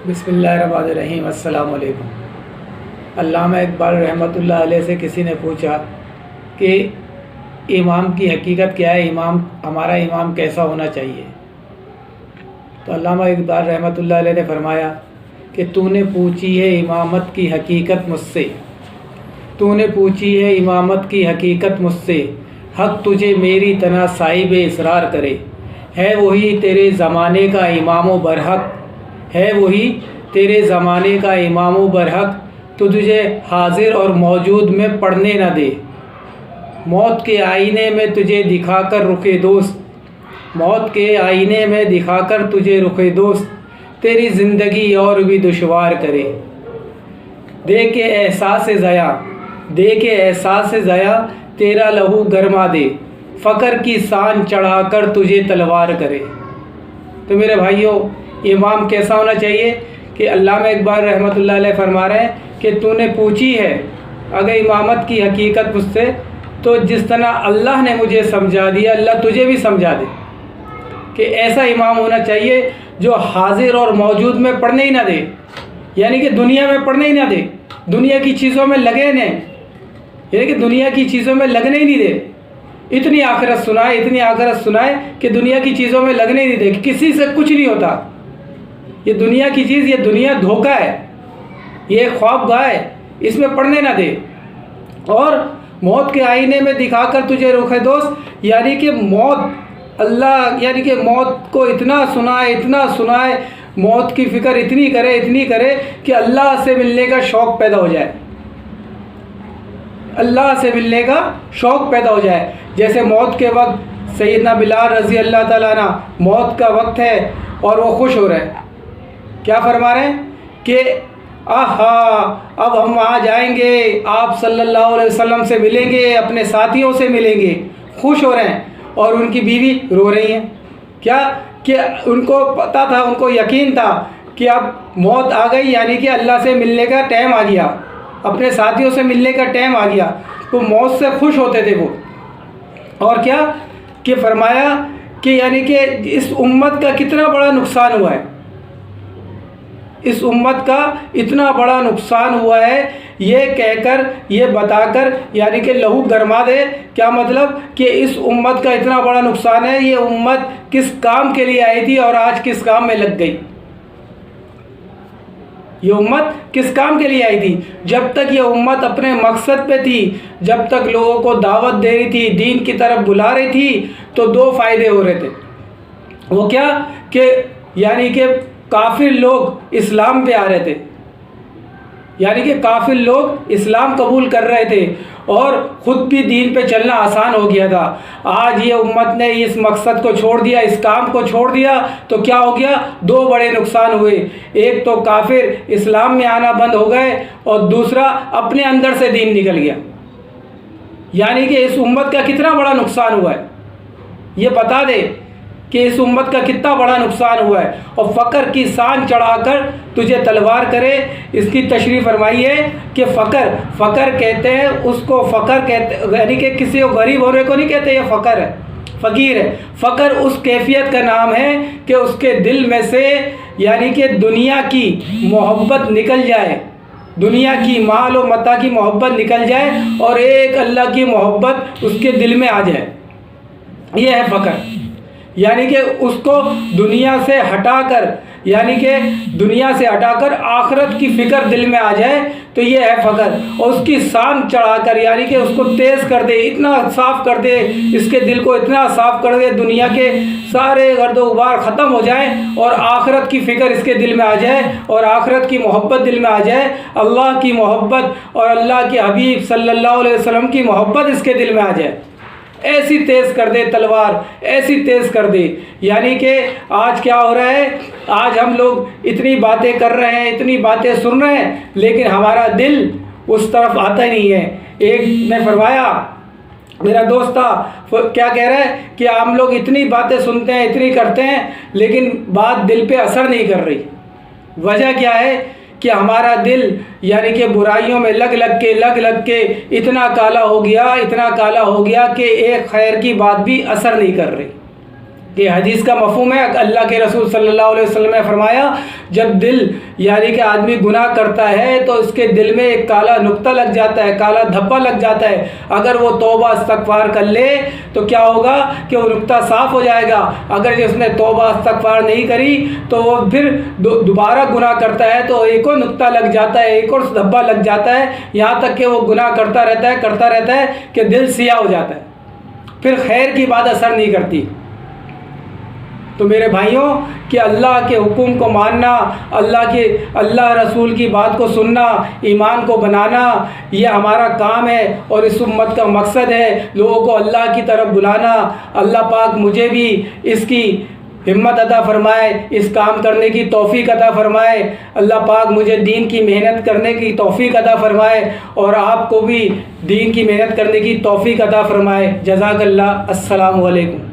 بسم اللہ الرحمن الرحیم۔ السلام علیکم۔ علامہ اقبال رحمۃ اللہ علیہ سے کسی نے پوچھا کہ امام کی حقیقت کیا ہے، ہمارا امام کیسا ہونا چاہیے؟ تو علامہ اقبال رحمۃ اللہ علیہ نے فرمایا کہ تو نے پوچھی ہے امامت کی حقیقت مجھ سے، تو نے پوچھی ہے امامت کی حقیقت مجھ سے، حق تجھے میری طرح صاحب اسرار کرے، ہے وہی تیرے زمانے کا امام و برحق، ہے وہی تیرے زمانے کا امام و برحق، تو تجھے حاضر اور موجود میں پڑھنے نہ دے، موت کے آئینے میں تجھے دکھا کر رخ دوست، موت کے آئینے میں دکھا کر تجھے رخ دوست، تیری زندگی اور بھی دشوار کرے، دے کے احساس ضیاء، دے کے احساس ضیاء تیرا لہو گرما دے، فقر کی سان چڑھا کر تجھے تلوار کرے۔ تو میرے بھائیوں، امام کیسا ہونا چاہیے کہ علامہ اقبال رحمۃ اللہ علیہ فرما رہے ہیں کہ تو نے پوچھی ہے اگر امامت کی حقیقت مجھ سے، تو جس طرح اللہ نے مجھے سمجھا دیا اللہ تجھے بھی سمجھا دے کہ ایسا امام ہونا چاہیے جو حاضر اور موجود میں پڑھنے ہی نہ دے، یعنی کہ دنیا میں پڑھنے ہی نہ دے، دنیا کی چیزوں میں لگے نہیں، یعنی کہ دنیا کی چیزوں میں لگنے ہی نہیں دے، اتنی آخرت سنائے، اتنی آخرت سنائے کہ دنیا کی چیزوں میں لگنے ہی نہیں دے، کسی سے کچھ نہیں ہوتا، یہ دنیا کی چیز، یہ دنیا دھوکہ ہے، یہ خواب گاہ ہے، اس میں پڑھنے نہ دے، اور موت کے آئینے میں دکھا کر تجھے رخ دوست، یعنی کہ موت، اللہ یعنی کہ موت کو اتنا سنائے، اتنا سنائے، موت کی فکر اتنی کرے کہ اللہ سے ملنے کا شوق پیدا ہو جائے، اللہ سے ملنے کا شوق پیدا ہو جائے۔ جیسے موت کے وقت سیدنا بلال رضی اللہ تعالیٰ عنہ، موت کا وقت ہے اور وہ خوش ہو رہے ہیں، کیا فرما رہے ہیں کہ آہا اب ہم وہاں جائیں گے، آپ صلی اللہ علیہ وسلم سے ملیں گے، اپنے ساتھیوں سے ملیں گے، خوش ہو رہے ہیں، اور ان کی بیوی رو رہی ہیں، کیا کہ ان کو پتہ تھا، ان کو یقین تھا کہ اب موت آ گئی، یعنی کہ اللہ سے ملنے کا ٹائم آ گیا، اپنے ساتھیوں سے ملنے کا ٹائم آ گیا، تو موت سے خوش ہوتے تھے وہ، اور کیا کہ فرمایا کہ یعنی کہ اس امت کا کتنا بڑا نقصان ہوا ہے، اس امت کا اتنا بڑا نقصان ہوا ہے، یہ کہہ کر، یہ بتا کر، یعنی کہ لہو گرما دے، کیا مطلب کہ اس امت کا اتنا بڑا نقصان ہے، یہ امت کس کام کے لیے آئی تھی اور آج کس کام میں لگ گئی، یہ امت کس کام کے لیے آئی تھی؟ جب تک یہ امت اپنے مقصد پہ تھی، جب تک لوگوں کو دعوت دے رہی تھی، دین کی طرف بلا رہی تھی، تو دو فائدے ہو رہے تھے، وہ کیا کہ یعنی کہ کافر لوگ اسلام پہ آ رہے تھے، یعنی کہ کافر لوگ اسلام قبول کر رہے تھے، اور خود بھی دین پہ چلنا آسان ہو گیا تھا۔ آج یہ امت نے اس مقصد کو چھوڑ دیا، اس کام کو چھوڑ دیا، تو کیا ہو گیا؟ دو بڑے نقصان ہوئے، ایک تو کافر اسلام میں آنا بند ہو گئے، اور دوسرا اپنے اندر سے دین نکل گیا، یعنی کہ اس امت کا کتنا بڑا نقصان ہوا ہے، یہ بتا دے کہ اس امت کا کتنا بڑا نقصان ہوا ہے، اور فقر کی سان چڑھا کر تجھے تلوار کرے۔ اس کی تشریح فرمائی ہے کہ فقر کہتے ہیں اس کو، فقر کہتے یعنی کہ کسی کو غریب ہونے کو نہیں کہتے، یہ فقر ہے، فقیر ہے۔ فقر اس کیفیت کا نام ہے کہ اس کے دل میں سے یعنی کہ دنیا کی محبت نکل جائے، دنیا کی مال و متاع کی محبت نکل جائے، اور ایک اللہ کی محبت اس کے دل میں آ جائے، یہ ہے فقر، یعنی کہ اس کو دنیا سے ہٹا کر، یعنی کہ دنیا سے ہٹا کر آخرت کی فکر دل میں آ جائے، تو یہ ہے فقر، اور اس کی سان چڑھا کر، یعنی کہ اس کو تیز کر دے، اتنا صاف کر دے، اس کے دل کو اتنا صاف کر دے، دنیا کے سارے گرد و غبار ختم ہو جائیں، اور آخرت کی فکر اس کے دل میں آ جائے، اور آخرت کی محبت دل میں آ جائے، اللہ کی محبت اور اللہ کے حبیب صلی اللہ علیہ وسلم کی محبت اس کے دل میں آ جائے، ایسی تیز کر دے تلوار، ایسی تیز کر دے۔ یعنی کہ آج کیا ہو رہا ہے، آج ہم لوگ اتنی باتیں کر رہے ہیں، اتنی باتیں سن رہے ہیں، لیکن ہمارا دل اس طرف آتا ہی نہیں ہے۔ ایک نے فرمایا، میرا دوست تھا، کیا کہہ رہا ہے کہ ہم لوگ اتنی باتیں سنتے ہیں، اتنی کرتے ہیں، لیکن بات دل پہ اثر نہیں کر رہی۔ وجہ کیا ہے کہ ہمارا دل یعنی کہ برائیوں میں لگ لگ کے اتنا کالا ہو گیا کہ ایک خیر کی بات بھی اثر نہیں کر رہی، یہ حدیث کا مفہوم ہے. اللہ کے رسول صلی اللہ علیہ وسلم نے فرمایا جب دل یعنی کہ آدمی گناہ کرتا ہے تو اس کے دل میں ایک کالا نقطہ لگ جاتا ہے, کالا دھبا لگ جاتا ہے. اگر وہ توبہ استغفار کر لے تو کیا ہوگا کہ وہ نقطہ صاف ہو جائے گا. اگر جس نے توبہ استغفار نہیں کری تو وہ پھر دوبارہ گناہ کرتا ہے تو ایک اور نقطہ لگ جاتا ہے, ایک اور دھبا لگ جاتا ہے, یہاں تک کہ وہ گناہ کرتا رہتا ہے کہ دل سیاہ ہو جاتا ہے, پھر خیر کی بات اثر نہیں کرتی. تو میرے بھائیوں کہ اللہ کے حکم کو ماننا, اللہ رسول کی بات کو سننا, ایمان کو بنانا, یہ ہمارا کام ہے اور اس امت کا مقصد ہے لوگوں کو اللہ کی طرف بلانا. اللہ پاک مجھے بھی اس کی ہمت عطا فرمائے, اس کام کرنے کی توفیق عطا فرمائے. اللہ پاک مجھے دین کی محنت کرنے کی توفیق عطا فرمائے اور آپ کو بھی دین کی محنت کرنے کی توفیق عطا فرمائے. جزاک اللہ. السلام علیکم.